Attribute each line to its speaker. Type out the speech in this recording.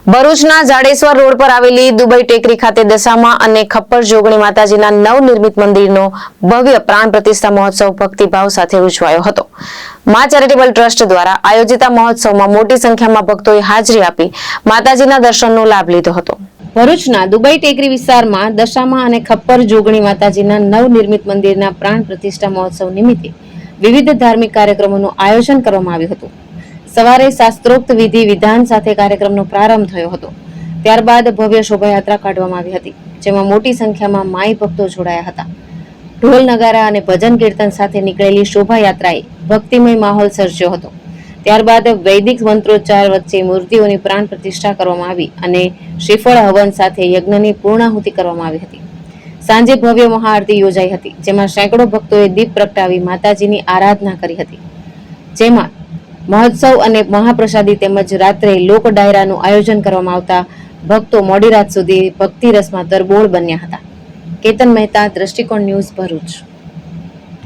Speaker 1: ભરૂચના જાડેશ્વર રોડ પર આવેલી દુબઈ ટેકરી ખાતે દશામા અને ખપ્પર જોગણી માતાજીના નવનિર્મિત મંદિરનો ભવ્ય પ્રાણ પ્રતિષ્ઠા મહોત્સવ ભક્તિભાવ સાથે ઉજવાયો હતો। મા ચેરિટેબલ ટ્રસ્ટ દ્વારા આયોજિત મહોત્સવમાં મોટી સંખ્યામાં ભક્તોએ હાજરી આપી માતાજીના દર્શનનો લાભ લીધો હતો। ભરૂચના દુબઈ ટેકરી વિસ્તારમાં દશામા અને ખપ્પર જોગણી માતાજીના નવનિર્મિત મંદિરના પ્રાણ પ્રતિષ્ઠા મહોત્સવ નિમિત્તે વિવિધ ધાર્મિક કાર્યક્રમોનું આયોજન કરવામાં આવ્યું હતું। સવારે શાસ્ત્રોક્ત વિધિ વિધાન સાથે કાર્યક્રમનો પ્રારંભ થયો હતો। ત્યારબાદ ભવ્ય શોભાયાત્રા કાઢવામાં આવી હતી, જેમાં મોટી સંખ્યામાં માઈ ભક્તો જોડાયા હતા। ઢોલ નગારા અને ભજન કીર્તન સાથે નીકળેલી શોભાયાત્રાએ ભક્તિમય માહોલ સર્જ્યો હતો। ત્યારબાદ વૈદિક મંત્રોચ્ચાર વચ્ચે મૂર્તિઓની પ્રાણ પ્રતિષ્ઠા કરવામાં આવી અને શ્રીફળ હવન સાથે યજ્ઞની પૂર્ણાહુતિ કરવામાં આવી હતી। સાંજે ભવ્ય મહાઆરતી યોજાઈ હતી, જેમાં સેંકડો ભક્તોએ દીપ પ્રગટાવી માતાજીની આરાધના કરી હતી। જેમાં મહોત્સવ અને મહાપ્રસાદી તેમજ રાત્રે લોક ડાયરાનું આયોજન કરવામાં આવતા ભક્તો મોડી રાત સુધી ભક્તિ રસમાં તરબોળ બન્યા હતા। કેતન મહેતા, દ્રષ્ટિકોણ ન્યૂઝ, ભરૂચ।